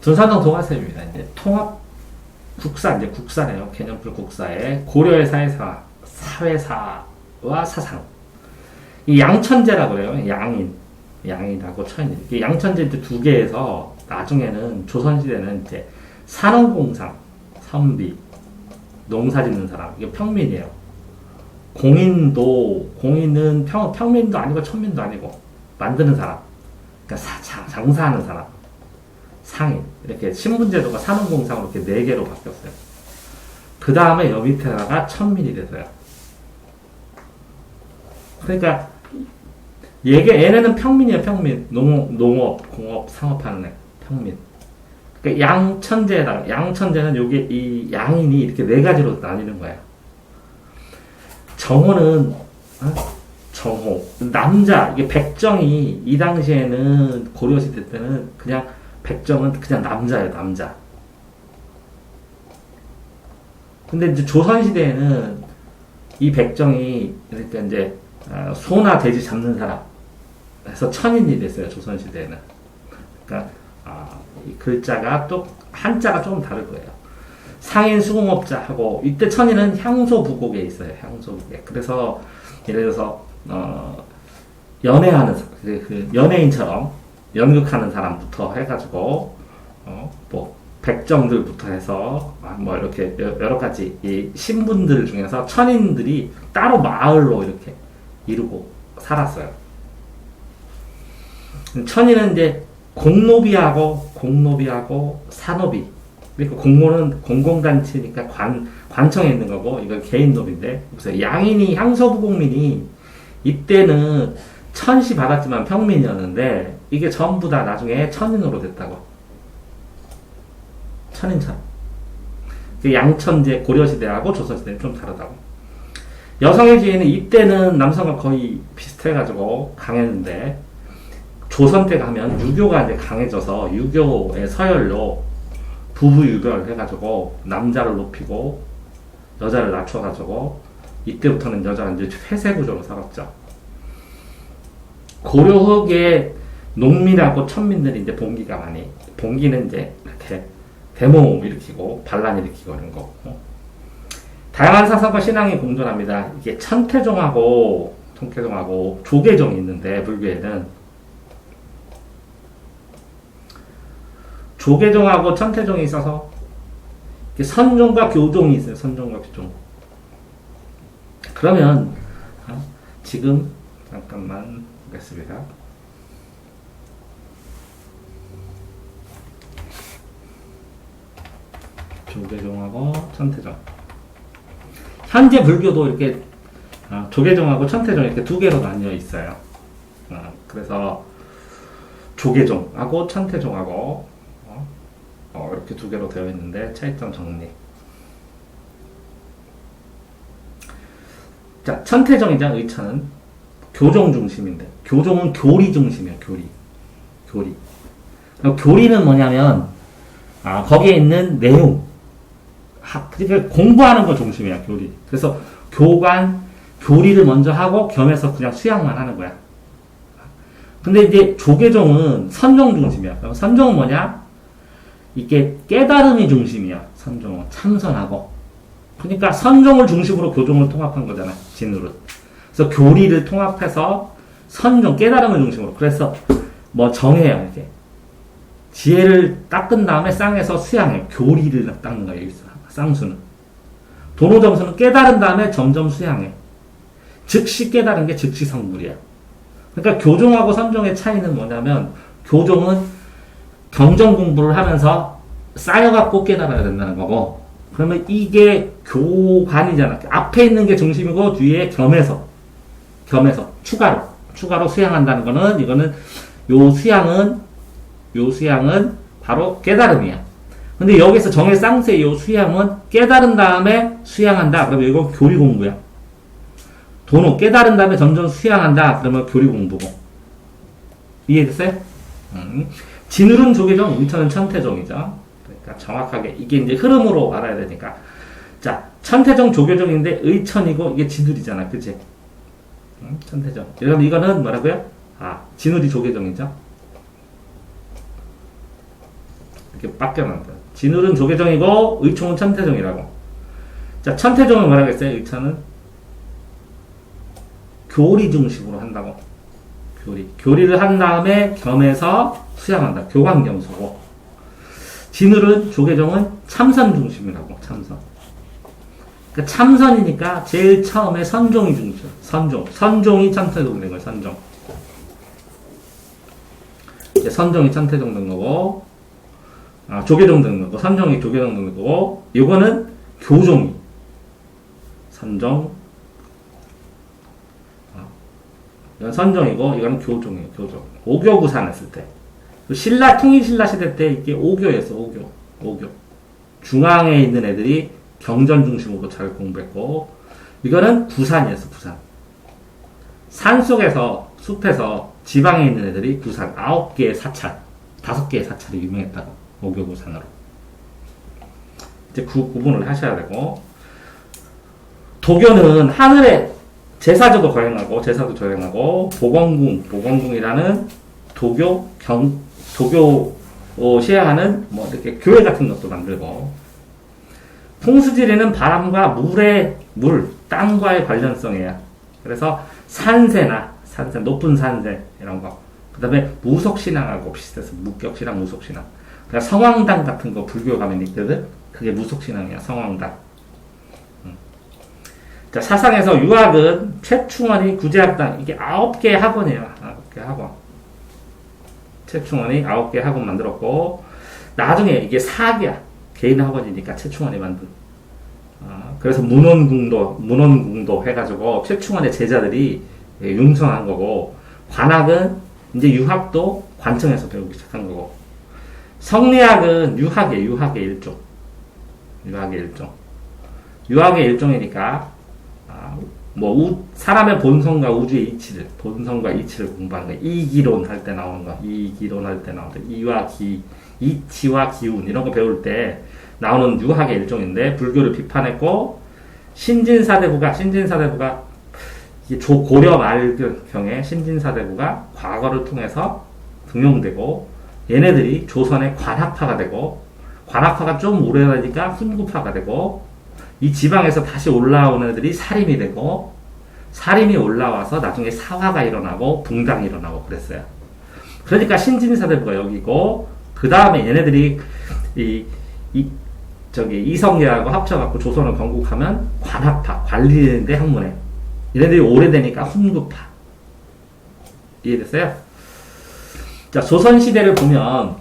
둔산동 동아쌤입니다. 이제 통합 국사, 이제 국사네요. 개념풀 국사에 고려의 사회사와 사상. 이 양천제라고 그래요. 양인하고 천인. 이 양천제 두 개에서 나중에는 조선시대는 이제 산업공상, 선비, 농사 짓는 사람, 이게 평민이에요. 공인은 평민도 아니고 천민도 아니고 만드는 사람, 그러니까 장사하는 사람, 상인, 이렇게 신분제도가 산업공상으로 이렇게 4개로 바뀌었어요. 그 다음에 여 밑에다가 천민이 돼서요. 그러니까 얘네는 평민이에요. 평민, 농업, 공업, 상업하는 애, 평민. 그러니까 양천제는 여기 이 양인이 이렇게 4가지로 나뉘는 거예요. 정호는 정호, 남자, 이게 백정이 이 당시에는 고려시대 때는 그냥 백정은 그냥 남자예요, 남자. 근데 이제 조선시대에는 이 백정이 그러니까 이제 소나 돼지 잡는 사람 해서 천인이 됐어요, 조선시대에는. 그러니까 이 글자가 또 한자가 조금 다를 거예요. 상인 수공업자하고 이때 천인은 향소부곡에 있어요. 향소부곡에. 그래서 예를 들어서 연애하는 그 연예인처럼 연극하는 사람부터 해가지고 뭐 백정들부터 해서 뭐 이렇게 여러 가지 이 신분들 중에서 천인들이 따로 마을로 이렇게 이루고 살았어요. 천인은 이제 공노비하고 산노비. 그러니까 공모는 공공단체니까 관청에 있는 거고, 이건 개인노비인데, 그래서 양인이, 향소부공민이, 이때는 천시 받았지만 평민이었는데, 이게 전부 다 나중에 천인으로 됐다고. 천인천. 양천제, 고려시대하고 조선시대는 좀 다르다고. 여성의 지위는 이때는 남성과 거의 비슷해가지고 강했는데, 조선 때 가면 유교가 이제 강해져서, 유교의 서열로, 부부 유별 해가지고 남자를 높이고 여자를 낮춰가지고 이때부터는 여자가 이제 회색 구조로 살았죠. 고려 후기에 농민하고 천민들이 이제 봉기는 이제 이렇게 대모험 일으키고 반란 일으키고 이런 거. 다양한 사상과 신앙이 공존합니다. 이게 천태종하고 조계종이 있는데 불교에는 조계종하고 천태종이 있어서 선종과 교종이 있어요. 선종과 교종. 그러면 지금 잠깐만 보겠습니다. 조계종하고 천태종. 현재 불교도 이렇게 조계종하고 천태종 이렇게 2개로 나뉘어 있어요. 그래서 조계종하고 천태종하고 이렇게 2개로 되어 있는데 차이점 정리. 자, 천태종이자 의천은 교종 중심인데, 교종은 교리 중심이에요. 교리. 교리는 뭐냐면 거기에 있는 내용, 그러니까 공부하는 거 중심이야. 교리. 그래서 교리를 먼저 하고 겸해서 그냥 수양만 하는 거야. 근데 이제 조계종은 선종 중심이야. 그럼 선종은 뭐냐? 이게 깨달음이 중심이야. 선종은 참선하고. 그러니까 선종을 중심으로 교종을 통합한 거잖아. 진으로. 그래서 교리를 통합해서 선종, 깨달음을 중심으로. 그래서 뭐 정해요. 이렇게 지혜를 닦은 다음에 쌍에서 수양해. 교리를 닦는 거야. 여기서 쌍수는. 도노점수는 깨달은 다음에 점점 수양해. 즉시 깨달은 게 즉시 성불이야. 그러니까 교종하고 선종의 차이는 뭐냐면, 교종은 경전 공부를 하면서 쌓여갖고 깨달아야 된다는 거고, 그러면 이게 교관이잖아. 앞에 있는 게 중심이고 뒤에 겸해서 추가로 수양한다는 거는, 이거는 요 수양은 바로 깨달음이야. 근데 여기서 정의 쌍수의 요 수양은 깨달은 다음에 수양한다. 그러면 이건 교리 공부야. 도노 깨달은 다음에 점점 수양한다. 그러면 교리 공부고. 이해됐어요? 진울은 조계종, 의천은 천태종이죠. 그러니까 정확하게 이게 이제 흐름으로 알아야 되니까. 자, 천태종, 조계종인데 의천이고 이게 진울이잖아, 그치? 천태종. 여러분 이거는 뭐라고요? 진울이 조계종이죠. 이렇게 바뀌어난다. 진울은 조계종이고 의총은 천태종이라고. 자, 천태종은 뭐라고 했어요? 의천은 교리 중심으로 한다고. 교리를 한 다음에 겸해서 수양한다. 교관겸수고. 진울은 조계종은 참선 중심이라고. 참선. 그러니까 참선이니까 제일 처음에 선종이 중심. 선종이 천태종 된 거예요. 선종. 이제 선종이 천태종 된 거고, 조계종 된 거고, 선종이 조계종 된 거고, 이거는 교종이 선종. 이건 선종이고, 이거는 교종이에요. 교종. 오교구산 했을 때. 통일신라 시대 때 이게 오교였어. 오교. 중앙에 있는 애들이 경전 중심으로 잘 공부했고, 이거는 구산이었어. 구산. 산속에서, 숲에서 지방에 있는 애들이 구산 9개의 사찰, 5개의 사찰이 유명했다고. 오교구산으로. 이제 구분을 하셔야 되고, 도교는 하늘에 제사도 거행하고, 보건궁이라는 도교 시행하는 뭐 이렇게 교회 같은 것도 만들고, 풍수지리는 바람과 물, 땅과의 관련성이야. 그래서 산세, 높은 산세, 이런 거. 그 다음에 무속신앙하고 비슷해서 무격신앙, 무속신앙. 그러니까 성황당 같은 거 불교 가면 있거든? 그게 무속신앙이야, 성황당. 자, 사상에서 유학은 최충원이 구제학당, 이게 9개의 학원이에요. 9개 학원. 최충원이 9개 학원 만들었고, 나중에 이게 사기야. 개인 학원이니까 최충원이 만든. 그래서 문원궁도 해가지고 최충원의 제자들이 융성한 거고, 관학은 이제 유학도 관청에서 배우기 시작한 거고, 성리학은 유학의 일종. 유학의 일종이니까, 사람의 본성과 우주의 이치를 공부하는 거야. 이기론 할 때 나오는 거야. 이치와 기운, 이런 거 배울 때 나오는 유학의 일종인데, 불교를 비판했고, 신진사대부가 이게 고려 말경에 신진사대부가 과거를 통해서 등용되고, 얘네들이 조선의 관학파가 되고, 관학파가 좀 오래되니까 훈구파가 되고, 이 지방에서 다시 올라온 애들이 사림이 되고, 사림이 올라와서 나중에 사화가 일어나고 붕당이 일어나고 그랬어요. 그러니까 신진사대부가 여기고, 그 다음에 얘네들이 이성계하고 합쳐갖고 조선을 건국하면 관학파, 관리되는데 학문에. 얘네들이 오래되니까 훈구파. 이해됐어요? 자, 조선시대를 보면,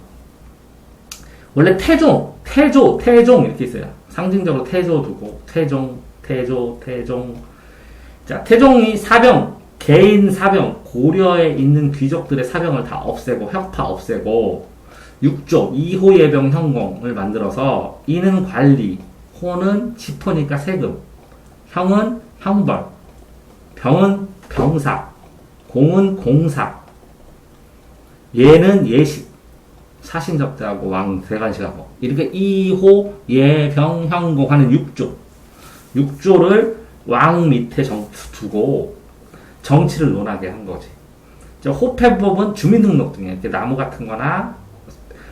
원래 태종 이렇게 있어요. 상징적으로 태조 두고, 태종. 자, 태종이 개인 사병, 고려에 있는 귀족들의 사병을 다 없애고, 혁파 없애고, 6조, 2호 예병 현공을 만들어서, 이는 관리, 호는 지포니까 세금, 형은 형벌, 병은 병사, 공은 공사, 예는 예식, 사신접대하고 왕 대관식하고, 이렇게 2호 예병 현공 하는 6조를 왕 밑에 두고 정치를 논하게 한 거지. 호패법은 주민등록등이야. 이렇게 나무 같은 거나,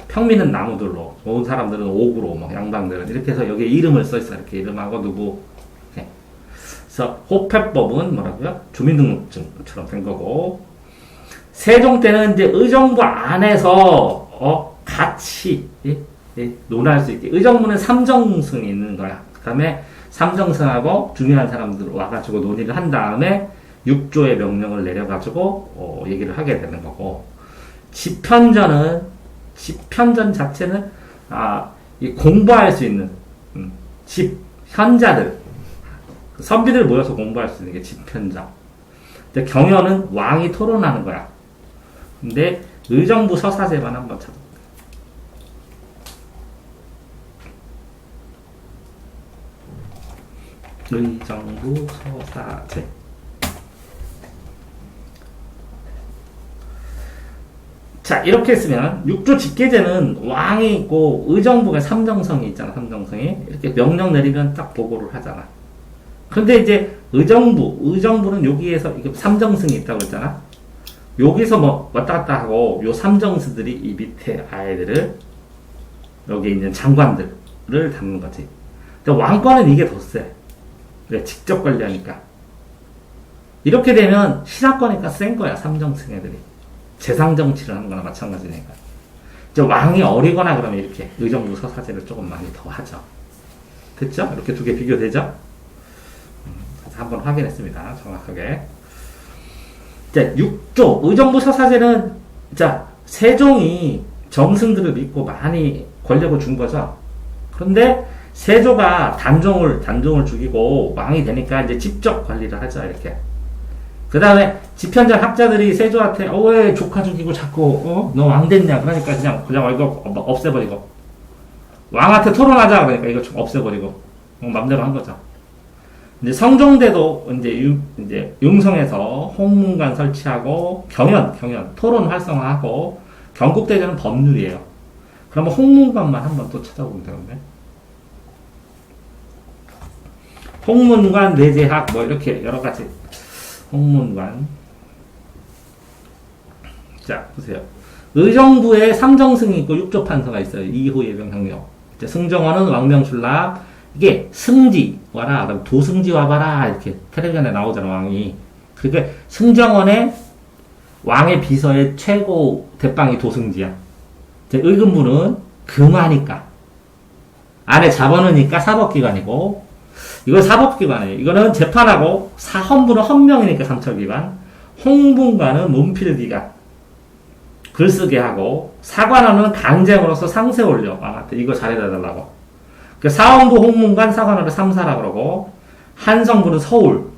평민은 나무들로, 좋은 사람들은 옥으로, 양반들은 이렇게 해서 여기에 이름을 써있어. 이렇게 이름하고 누구. 네. 그래서 호패법은 뭐라고요? 주민등록증처럼 된 거고, 세종 때는 이제 의정부 안에서 같이 논할 수 있게, 의정부는 삼정승이 있는 거야. 그 다음에 삼정승하고 중요한 사람들 와가지고 논의를 한 다음에 6조의 명령을 내려가지고 얘기를 하게 되는 거고, 집현전 자체는 공부할 수 있는 현자들, 선비들 모여서 공부할 수 있는 게 집현전. 근데 경연은 왕이 토론하는 거야. 근데 의정부 서사제만 한번 찾아볼게요. 의정부 서사제. 자, 이렇게 했으면 6조 집계제는 왕이 있고 의정부가 삼정성이 있잖아. 삼정성이 이렇게 명령 내리면 딱 보고를 하잖아. 근데 이제 의정부는 여기에서 삼정승이 있다고 했잖아. 여기서 왔다 갔다 하고 요 삼정수들이 이 밑에 아이들을 여기 있는 장관들을 담는 거지. 근데 왕권은 이게 더 세. 왜? 직접 관리하니까. 이렇게 되면 신하권이니까 센 거야, 삼정승 애들이. 재상정치를 하는 거나 마찬가지니까. 이제 왕이 어리거나 그러면 이렇게 의정부 서사제를 조금 많이 더 하죠. 됐죠? 이렇게 두 개 비교되죠? 그래서 한번 확인했습니다. 정확하게. 자, 6조. 의정부 서사제는, 자, 세종이 정승들을 믿고 많이 권력을 준 거죠. 그런데 세조가 단종을 죽이고 왕이 되니까 이제 직접 관리를 하죠, 이렇게. 그 다음에 집현전 학자들이 세조한테, 왜 조카 죽이고 자꾸, 너 왕 됐냐? 그러니까 그냥 이거 없애버리고. 왕한테 토론하자. 그러니까 이거 좀 없애버리고. 맘대로 한 거죠. 이제 성종대도 이제 융성에서 홍문관 설치하고 경연, 토론 활성화하고 경국대전은 법률이에요. 그러면 홍문관만 한번 또 찾아보면 되는데. 홍문관, 내재학, 뭐 이렇게 여러 가지. 홍문관. 자, 보세요. 의정부에 삼정승이 있고 육조 판서가 있어요. 이호 예병 형령. 이제 승정원은 왕명출납. 이게 승지 와라, 그럼 도승지 와봐라 이렇게 텔레비전에 나오잖아 왕이. 그러니까 승정원의 왕의 비서의 최고 대빵이 도승지야. 이제 의금부는 금하니까 안에 잡아놓으니까 사법기관이고. 이건 사법기관이에요. 이거는 재판하고, 사헌부는 헌명이니까 삼철기관, 홍문관은 문필기관, 글쓰게 하고, 사관원은 강쟁으로서 상세 올려. 왕한테 이거 잘해달라고. 그 사헌부, 홍문관, 사관원을 3사라 그러고, 한성부는 서울,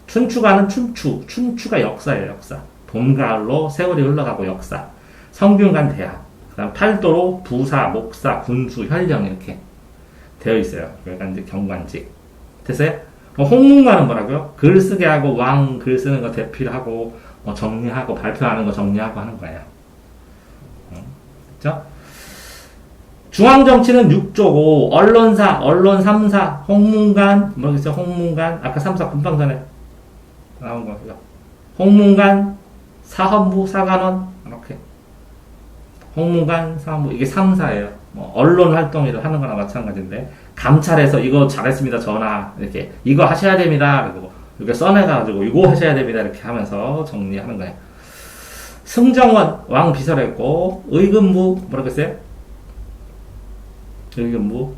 춘추관은 춘추가 역사예요, 역사. 봄, 가을로 세월이 흘러가고 역사. 성균관 대학, 그 다음 팔도로 부사, 목사, 군수, 현령 이렇게 되어 있어요. 그러니까 이제 경관직. 됐어요? 홍문관은 뭐라고요? 글 쓰게 하고, 왕 글 쓰는 거 대필 하고, 정리하고, 발표하는 거 정리하고 하는 거예요. 그죠? 중앙정치는 6조고, 언론 3사, 홍문관, 모르겠어요? 홍문관, 아까 3사 금방 전에 나온 거, 이거. 홍문관, 사헌부, 사관원, 이렇게. 홍문관, 사헌부, 이게 3사예요. 언론 활동을 하는 거나 마찬가지인데, 감찰해서 이거 잘했습니다, 전하. 이렇게, 이거 하셔야 됩니다. 그리고, 이렇게 써내가지고, 이거 하셔야 됩니다. 이렇게 하면서 정리하는 거예요. 승정원, 왕 비서를 했고, 의금부, 뭐라고 했어요? 의금부.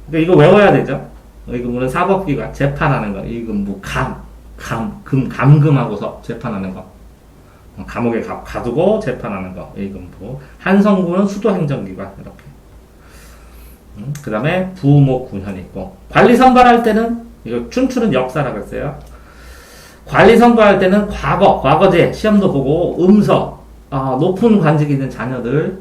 그러니까 이거 외워야 되죠? 의금부는 사법기관, 재판하는 거. 의금부, 감금하고서 재판하는 거. 감옥에 가두고 재판하는 거. 의금부. 한성부는 수도행정기관. 이렇게. 그 다음에 부목군현이 있고. 관리 선발할 때는, 이거 춘추는 역사라고 했어요. 관리 선발할 때는 과거제, 시험도 보고, 음서, 높은 관직이 있는 자녀들,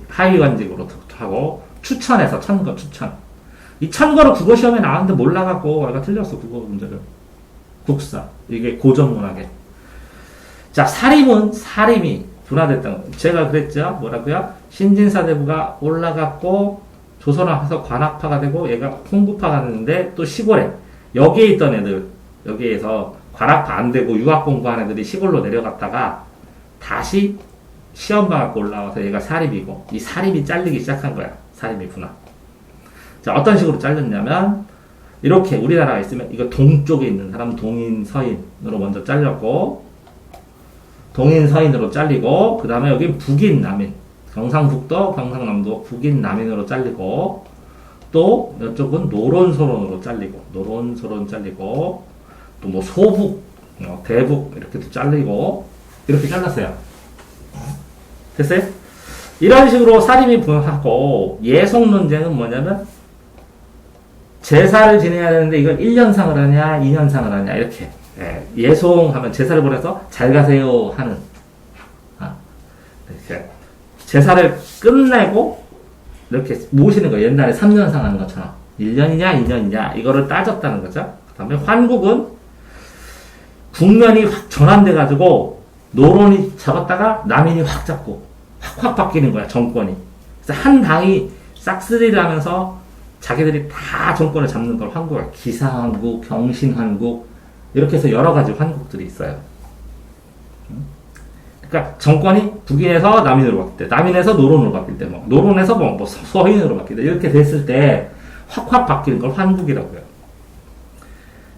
하위 관직으로 하고, 추천해서, 천거 추천. 이 천거로 국어 시험에 나왔는데 몰라갖고, 내가 틀렸어, 국어 문제를. 국사. 이게 고전문학에. 자, 사림이 분화됐던 거. 제가 그랬죠? 뭐라고요? 신진사대부가 올라갔고, 조선화해서 관학파가 되고, 얘가 홍구파가 됐는데, 또 시골에, 여기에 있던 애들, 여기에서 관학파 안 되고, 유학 공부한 애들이 시골로 내려갔다가, 다시 시험 봐갖고 올라와서 얘가 사립이고, 이 사립이 잘리기 시작한 거야. 사립이 분화. 자, 어떤 식으로 잘렸냐면, 이렇게 우리나라가 있으면, 이거 동쪽에 있는 사람, 동인, 서인으로 먼저 잘렸고, 동인, 서인으로 잘리고, 그 다음에 여기 북인, 남인. 경상북도, 경상남도, 북인, 남인으로 잘리고, 또, 이쪽은 노론소론으로 잘리고, 잘리고, 또 뭐 소북, 대북, 이렇게 또 잘리고, 이렇게 잘랐어요. 됐어요? 이런 식으로 사립이 분화하고, 예속 논쟁은 뭐냐면, 제사를 지내야 되는데, 이걸 1년상을 하냐, 2년상을 하냐, 이렇게. 예송하면 제사를 보내서 잘 가세요 하는, 이렇게 제사를 끝내고 이렇게 모시는 거. 옛날에 3년상 하는 것처럼 1년이냐 2년이냐 이거를 따졌다는 거죠. 그 다음에 환국은 국면이 확 전환돼 가지고 노론이 잡았다가 남인이 확 잡고 확 바뀌는 거야, 정권이. 그래서 한 당이 싹쓸이를 하면서 자기들이 다 정권을 잡는 걸 환국을, 기사환국, 경신환국, 이렇게 해서 여러 가지 환국들이 있어요. 그러니까 정권이 북인에서 남인으로 바뀔 때, 남인에서 노론으로 바뀔 때, 뭐 노론에서 뭐 서인으로 바뀔 때 이렇게 됐을 때 확확 바뀌는 걸 환국이라고요.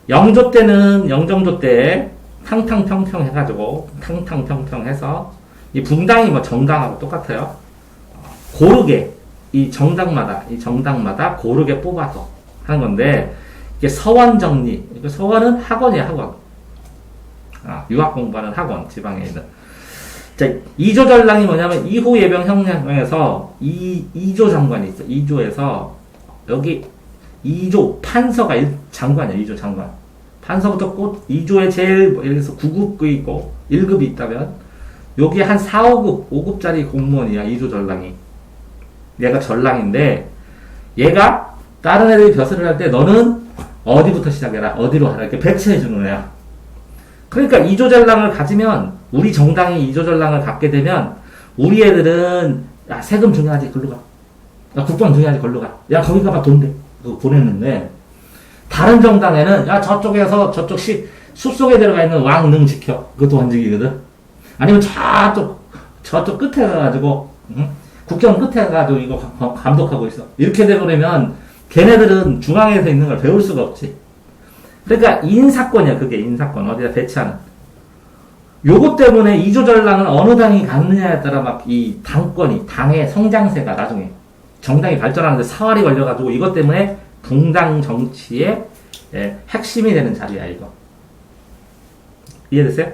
영조 때는 영정조 때 탕탕평평 해가지고 탕탕평평 해서 이 붕당이 뭐 정당하고 똑같아요. 고르게 이 정당마다 고르게 뽑아서 하는 건데 이게 서원 정리. 서원은 학원이야, 학원. 유학 공부하는 학원, 지방에 있는. 자, 이조 전랑이 뭐냐면 이후 예병 형량에서 이조 장관이 있어. 이조에서 여기 이조 판서가 장관이야, 이조 장관. 판서부터 꼭 이조에 제일 여기서 9급이 있고 1급이 있다면 여기 한 4, 5급, 5급짜리 공무원이야, 이조 전랑이. 얘가 전랑인데 얘가 다른 애들이 벼슬을 할 때 너는 어디부터 시작해라, 어디로 하라 이렇게 배치해 주는 애야. 그러니까 이조전랑을 가지면 우리 정당이 이조전랑을 갖게 되면 우리 애들은 야 세금 중요하지 걸로 가, 야 국방 중요하지 걸로 가, 야 거기 가봐 돈 돼, 그거 보냈는데 다른 정당에는 야 저쪽에서 저쪽 숲속에 들어가 있는 왕릉 지켜, 그것도 원직이거든. 아니면 저쪽 끝에 가가지고 국경 끝에 가가지고 이거 감독하고 있어. 이렇게 되버리면 걔네들은 중앙에서 있는 걸 배울 수가 없지. 그러니까 인사권이야, 그게 인사권. 어디다 배치하는. 요것 때문에 이조전랑은 어느 당이 갖느냐에 따라 막 이 당권이, 당의 성장세가 나중에 정당이 발전하는데 사활이 걸려가지고 이것 때문에 붕당 정치의 핵심이 되는 자리야, 이거. 이해됐어요?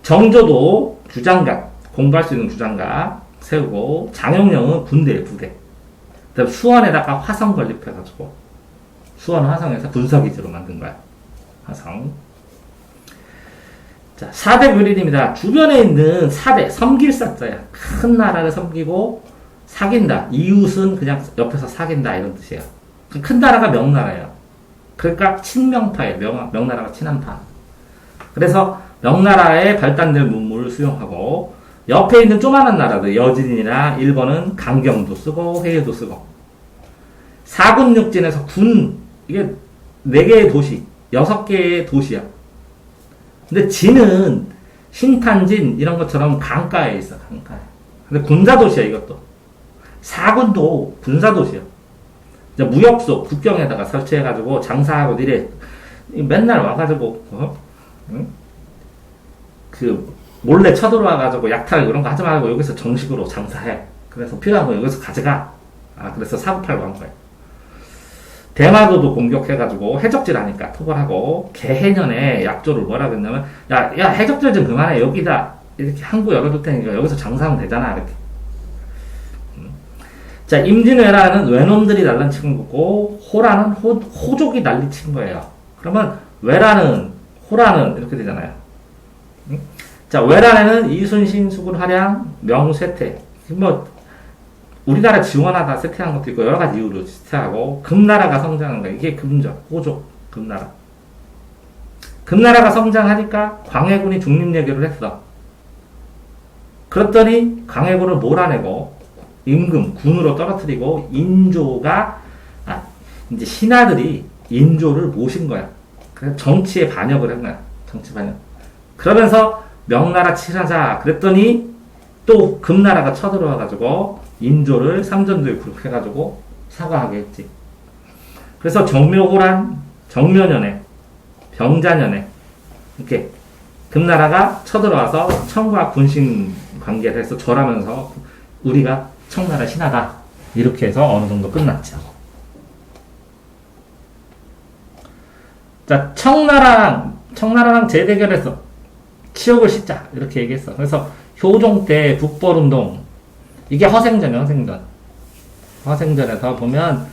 정조도 주장각, 공부할 수 있는 주장각 세우고, 장영령은 군대에 부대. 그 다음에 수원에다가 화성 건립해가지고, 수원 화성에서 분석위주로 만든 거야. 화성. 자, 4대 교리입니다. 주변에 있는 4대, 섬길 사자야. 큰 나라를 섬기고, 사귄다. 이웃은 그냥 옆에서 사귄다. 이런 뜻이에요. 큰 나라가 명나라예요. 그러니까 친명파예요. 명나라가 친한 파. 그래서 명나라의 발달된 문물을 수용하고, 옆에 있는 조그마한 나라들, 여진이나 일본은 강경도 쓰고, 회의도 쓰고. 사군육진에서 이게 4개의 도시, 6개의 도시야. 근데 진은 신탄진 이런 것처럼 강가에 있어, 강가에. 근데 군사도시야, 이것도. 사군도 군사도시야. 무역소, 국경에다가 설치해가지고 장사하고 이래. 맨날 와가지고, 응? 몰래 쳐들어와가지고 약탈 이런 거 하지 말고 여기서 정식으로 장사해. 그래서 필요한 거 여기서 가져가. 그래서 사고팔고 한 거야. 대마도도 공격해가지고 해적질 하니까 토벌하고, 개해년에 약조를 뭐라 그랬냐면, 야, 해적질 좀 그만해. 여기다 이렇게 항구 열어둘 테니까 여기서 장사하면 되잖아. 이렇게. 자, 임진왜란은 외놈들이 난리친 거고, 호라는 호족이 난리친 거예요. 그러면 외란은, 호라는 이렇게 되잖아요. 자, 외란에는 이순신, 수군, 화량, 명쇠퇴. 우리나라 지원하다 쇠퇴한 것도 있고, 여러 가지 이유로 쇠퇴하고, 금나라가 성장한 거야. 이게 금적, 호족, 금나라. 금나라가 성장하니까 광해군이 중립예교를 했어. 그랬더니 광해군을 몰아내고, 임금, 군으로 떨어뜨리고, 인조가, 이제 신하들이 인조를 모신 거야. 그래서 정치에 반역을 한 거야. 정치 반역. 그러면서 명나라 칠하자 그랬더니 또 금나라가 쳐들어와가지고 인조를 삼전도에 굴복해가지고 사과하게 했지. 그래서 정묘호란, 정묘년에, 병자년에 이렇게 금나라가 쳐들어와서 청과 군신 관계를 해서 절하면서 우리가 청나라 신하다 이렇게 해서 어느 정도 끝났죠. 자, 청나라랑 재대결해서 치욕을 씻자 이렇게 얘기했어. 그래서 효종 때 북벌운동, 이게 허생전이야. 허생전에서 보면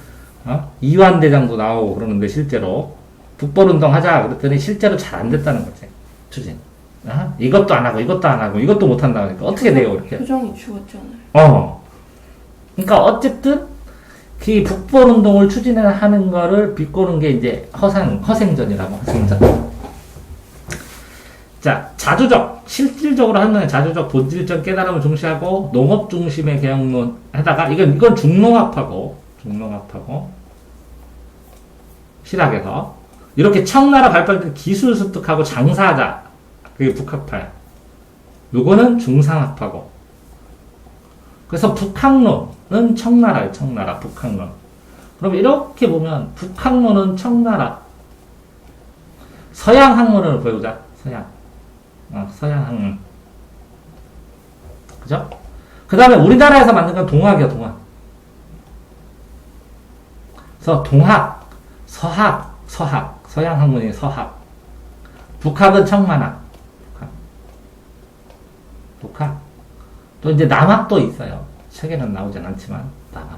이완대장도 나오고 그러는데 실제로 북벌운동 하자 그랬더니 실제로 잘 안 됐다는 거지. 추진. 이것도 안 하고 이것도 못 한다 그러니까 어떻게 돼요 이렇게. 효종이 죽었잖아요. 그러니까 어쨌든 그 북벌운동을 추진하는 거를 비꼬는 게 이제 허생전이라고. 허생전. 자, 자주적, 실질적으로 하는 자주적, 본질적 깨달음을 중시하고 농업 중심의 개혁론 하다가 이건 중농합하고 실학에서 이렇게 청나라 발달된 기술 습득하고 장사하자. 그게 북학파야. 요거는 중상합하고. 그래서 북학로는 청나라예요, 청나라, 북학로. 그럼 이렇게 보면, 북학로는 청나라. 서양 학문을 보여보자, 서양. 서양 학문. 그죠? 그 다음에 우리나라에서 만든 건 동학이야, 동학. 그래서 동학, 서학, 서양 학문이 서학. 북학은 청만학. 북학. 또 이제 남학도 있어요. 책에는 나오진 않지만, 남학.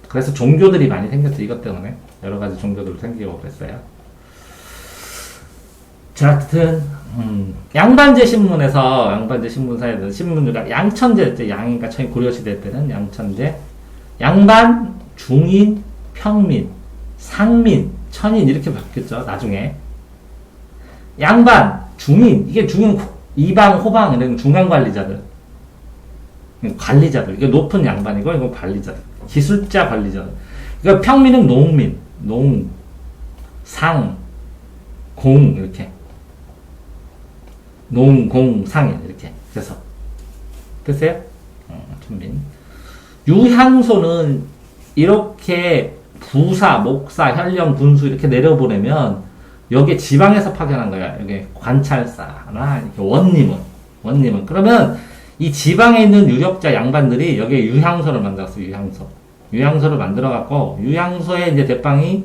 그래서 종교들이 많이 생겼어, 이것 때문에. 여러 가지 종교들 생기고 그랬어요. 자, 하여튼, 양반제 신문에서, 양반제 신문사에서 신문주가 양천제, 양인가 고려시대 때는 양천제, 양반, 중인, 평민, 상민, 천인 이렇게 바뀌었죠, 나중에. 양반, 중인, 이게 중인, 이방, 호방, 이런 중간관리자들. 관리자들. 이게 높은 양반이고, 이거 관리자들. 기술자 관리자들. 그러니까 평민은 농민, 농, 상, 공, 이렇게. 농, 공, 상인, 이렇게. 그래서. 됐어요? 천민. 유향소는 이렇게 부사, 목사, 현령, 군수 이렇게 내려보내면 여기에 지방에서 파견한 거야. 여기 관찰사나 원님은. 그러면 이 지방에 있는 유력자 양반들이 여기에 유향소를 만들었어, 유향소. 유향소를 만들어갖고, 유향소에 이제 대빵이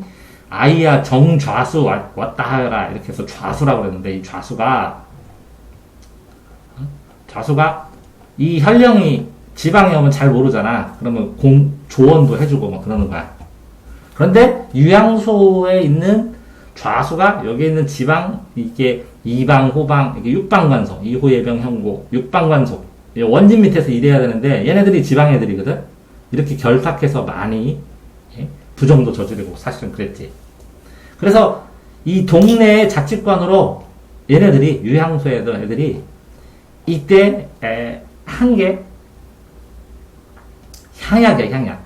아이야 정좌수 왔다 하라. 이렇게 해서 좌수라고 그랬는데, 이 좌수가 이 현령이 지방에 오면 잘 모르잖아. 그러면 조언도 해주고 막 그러는 거야. 그런데 유향소에 있는 좌수가 여기 있는 지방, 이게 이방, 호방, 이게 육방관소, 이호예병, 형고, 육방관소. 원진 밑에서 일해야 되는데 얘네들이 지방 애들이거든. 이렇게 결탁해서 많이 부정도 저지르고 사실은 그랬지. 그래서 이 동네 자치관으로 얘네들이 유향소에 애들이 이때 한 게 향약이야,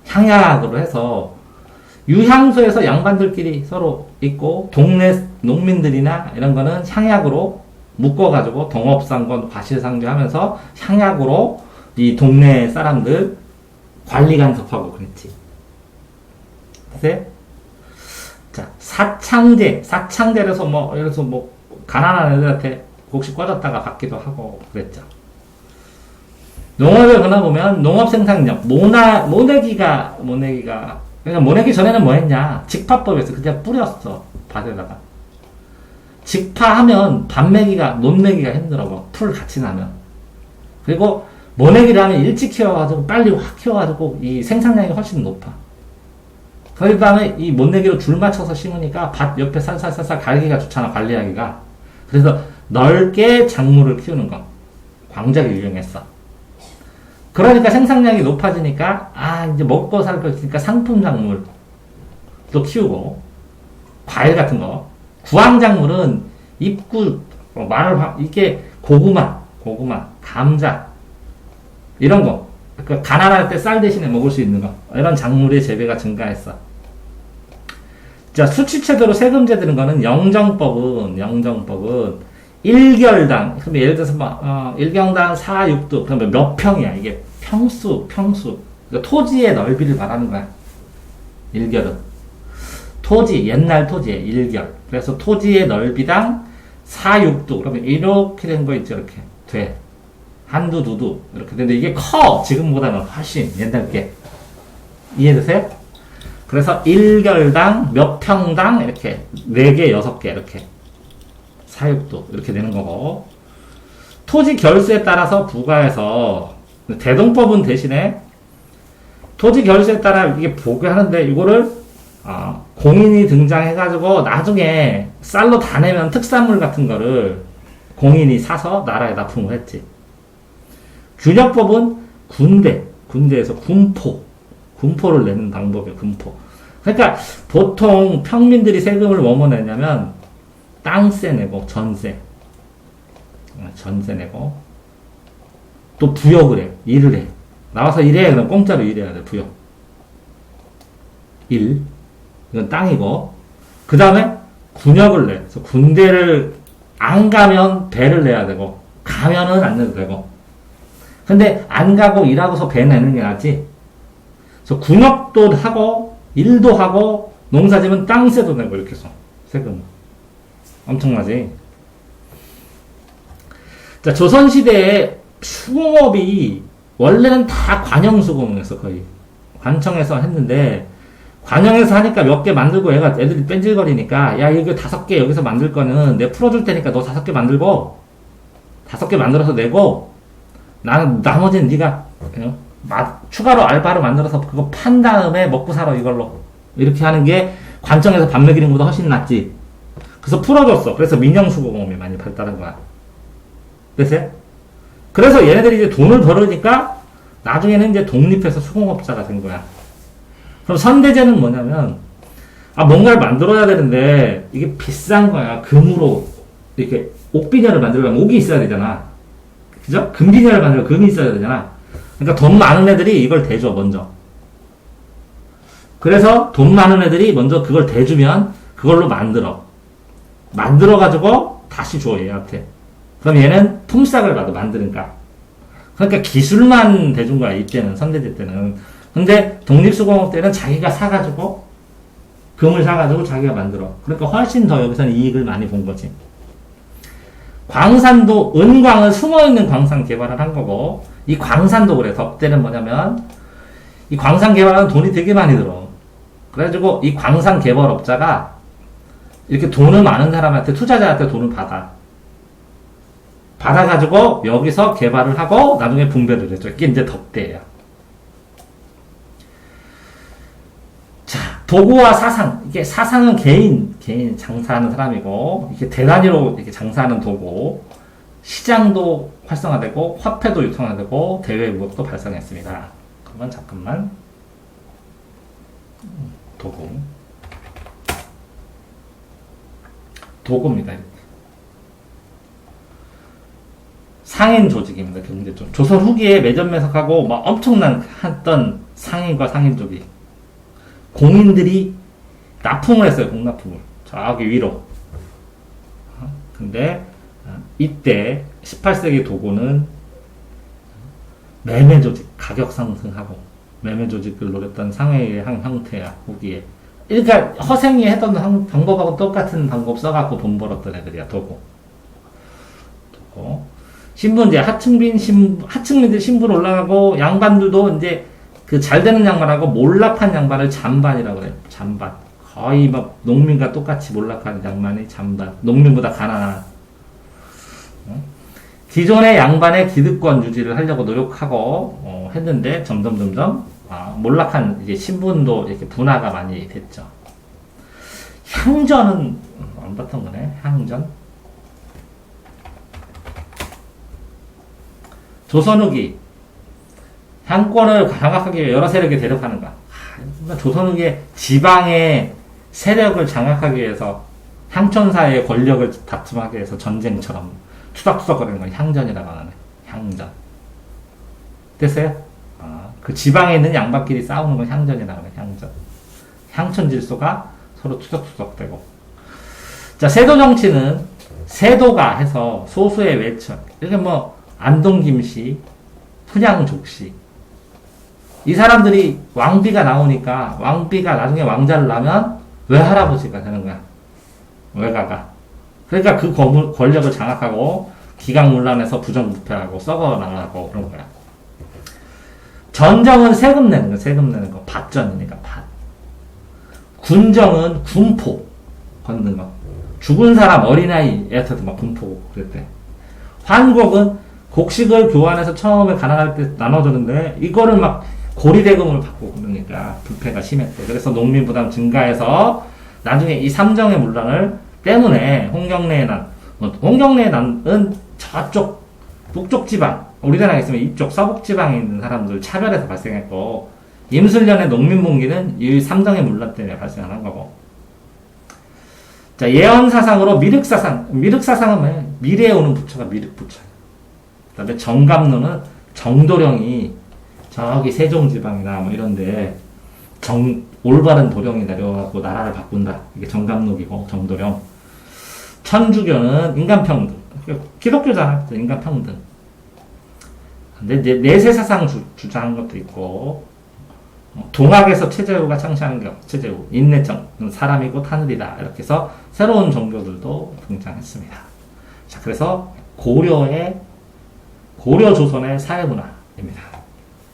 향약으로 해서 유향소에서 양반들끼리 서로 있고 동네 농민들이나 이런 거는 향약으로 묶어가지고 동업상권 과실상조 하면서 향약으로 이 동네 사람들 관리 간섭하고 그랬지. 그래서 자, 사창제라서 뭐 가난한 애들한테 곡식 꽂았다가 받기도 하고 그랬죠. 농업에 그러나 보면 농업 생산력 모내기가 그러니까 모내기 전에는 뭐 했냐? 직파법에서 그냥 뿌렸어, 밭에다가. 직파하면 논매기가 힘들어, 뭐, 풀 같이 나면. 그리고 모내기를 하면 일찍 키워가지고, 빨리 확 키워가지고, 이 생산량이 훨씬 높아. 그 다음에 이 모내기로 줄 맞춰서 심으니까 밭 옆에 살살살살 갈기가 좋잖아, 관리하기가. 그래서 넓게 작물을 키우는 거. 광작이 유행했어. 그러니까 생산량이 높아지니까, 이제 먹고 살 거 있으니까 상품 작물도 키우고, 과일 같은 거. 구황작물은 이게 고구마, 감자, 이런 거. 그러니까 가난할 때 쌀 대신에 먹을 수 있는 거. 이런 작물의 재배가 증가했어. 자, 수치체도로 세금제 드는 거는 영정법은 1결당, 그럼 예를 들어서 1경당 4, 6도, 그러면 몇 평이야? 이게 평수. 그러니까 토지의 넓이를 말하는 거야. 1결은. 옛날 토지의 1결. 그래서 토지의 넓이당 4, 6도. 그러면 이렇게 된 거 있죠, 이렇게. 돼. 한두, 두두. 이렇게 되는데 이게 커! 지금보다는 훨씬 옛날 게. 이해되세요? 그래서 1결당 몇 평당 이렇게 4개, 6개 이렇게. 4, 6도. 이렇게 되는 거고. 토지 결수에 따라서 부과해서 대동법은 대신에 토지 결수에 따라 이게 보고하는데 이거를 공인이 등장해가지고 나중에 쌀로 다 내면 특산물 같은 거를 공인이 사서 나라에 납품을 했지. 균역법은 군대에서 군포를 내는 방법이에요. 군포. 그러니까 보통 평민들이 세금을 뭐뭐 내냐면 땅세 내고 전세 내고 또 부역을 해. 일을 해. 나와서 일해. 그럼 공짜로 일해야 돼. 부역. 이건 땅이고. 그 다음에 군역을 내. 그래서 군대를 안 가면 배를 내야 되고, 가면은 안 내도 되고. 근데 안 가고 일하고서 배 내는 게 낫지. 그래서 군역도 하고 일도 하고 농사지면 땅세도 내고 이렇게 해서 세금 엄청나지. 자, 조선시대에 수공업이 원래는 다 관영수공했어. 거의 관청에서 했는데 관영에서 하니까 몇 개 만들고 애들이 뺀질거리니까 야 이거 5개 여기서 만들 거는 내가 풀어줄 테니까 너 5개 만들고 5개 만들어서 내고 나는 나머지는 네가 추가로 알바로 만들어서 그거 판 다음에 먹고 살아 이걸로 이렇게 하는 게 관청에서 밥 먹이는 것보다 훨씬 낫지. 그래서 풀어줬어. 그래서 민영수공업이 많이 발달한 거야. 됐어요? 그래서 얘네들이 이제 돈을 벌으니까 나중에는 이제 독립해서 수공업자가 된 거야. 그럼 선대제는 뭐냐면 뭔가를 만들어야 되는데 이게 비싼 거야. 금으로 이렇게 옥비녀를 만들려면 옥이 있어야 되잖아. 그죠? 금비녀를 만들려면 금이 있어야 되잖아. 그러니까 돈 많은 애들이 이걸 대줘 먼저. 그래서 돈 많은 애들이 먼저 그걸 대주면 그걸로 만들어가지고 다시 줘 얘한테. 그럼 얘는 품삯을 받아 만드니까. 그러니까 기술만 대준 거야 이때는 선대제 때는. 근데 독립수공업 때는 자기가 사가지고 금을 사가지고 자기가 만들어. 그러니까 훨씬 더 여기서는 이익을 많이 본 거지. 광산도 은광은 숨어있는 광산 개발을 한 거고 이 광산도 그래. 덕대는 뭐냐면 이 광산 개발하는 돈이 되게 많이 들어. 그래가지고 이 광산 개발업자가 이렇게 돈을 많은 사람한테 투자자한테 돈을 받아가지고 여기서 개발을 하고 나중에 분배를 해줘. 이게 이제 덕대예요. 자, 도구와 사상. 이게 사상은 개인 장사하는 사람이고, 이게 대단위로 이렇게 장사하는 도구. 시장도 활성화되고, 화폐도 유통화되고, 대외 무역도 발생했습니다. 그러면 잠깐만. 도구입니다. 상인 조직입니다. 경제적. 조선 후기에 매점매석하고 막 엄청난 했던 상인과 상인족이 공인들이 납품을 했어요. 공납품을 저기 위로. 근데 이때 18세기 도구는 매매 조직 가격 상승하고 매매 조직을 노렸던 상회의 한 형태야. 후기에. 그러니까 허생이 했던 방법하고 똑같은 방법 써갖고 돈 벌었던 애들이야. 도구. 신분 이제 하층민들 신분 올라가고 양반들도 이제 그 잘 되는 양반하고 몰락한 양반을 잔반이라고 그래요. 잔반. 거의 막 농민과 똑같이 몰락한 양반이 잔반. 농민보다 가난한. 기존의 양반의 기득권 유지를 하려고 노력하고 했는데 점점 몰락한 이제 신분도 이렇게 분화가 많이 됐죠. 향전은 안 봤던 거네. 향전. 조선 후기 향권을 장악하기 위해 여러 세력이 대립하는 거야. 조선 후기에 지방의 세력을 장악하기 위해서 향촌사의 권력을 다툼하기 위해서 전쟁처럼 투닥투닥거리는 건 향전이라고 하네. 향전. 됐어요? 그 지방에 있는 양반끼리 싸우는 건 향전이라고 해. 향전. 향촌 질서가 서로 투닥투닥되고. 자, 세도 정치는 세도가 해서 소수의 외척. 이게 뭐 안동김씨, 푼양족씨. 이 사람들이 왕비가 나오니까 왕비가 나중에 왕자를 낳으면 외할아버지가 되는 거야. 외가가. 그러니까 그 권력을 장악하고 기강문란해서 부정부패하고 썩어나가고 그런 거야. 전정은 세금 내는 거, 세금 내는 거. 밭전이니까 밭. 군정은 군포 걷는 거. 죽은 사람 어린아이한테도 막 군포 그랬대. 환곡은 곡식을 교환해서 처음에 가난할 때 나눠주는데 이거를 막 고리대금을 받고 그러니까 부패가 심했대. 그래서 농민 부담 증가해서 나중에 이 삼정의 문란을 때문에 홍경래의 난은 저쪽 북쪽 지방, 우리나라에 있으면 이쪽 서북 지방에 있는 사람들 차별해서 발생했고 임술련의 농민봉기는 이 삼정의 문란 때문에 발생한 거고. 자, 예언사상으로 미륵사상은 뭐야? 미래에 오는 부처가 미륵부처야. 그 다음에 정감로는 정도령이 저기 세종지방이나 뭐 이런데 올바른 도령이 내려가고 나라를 바꾼다. 이게 정감록이고 정도령. 천주교는 인간평등. 기독교잖아. 인간 평등. 근데 이제 내세 사상 주장한 것도 있고, 동학에서 최재우가 창시하는 경, 최재우, 인내정, 사람이 곧 하늘이다. 이렇게 해서 새로운 종교들도 등장했습니다. 자, 그래서 고려 조선의 사회문화입니다.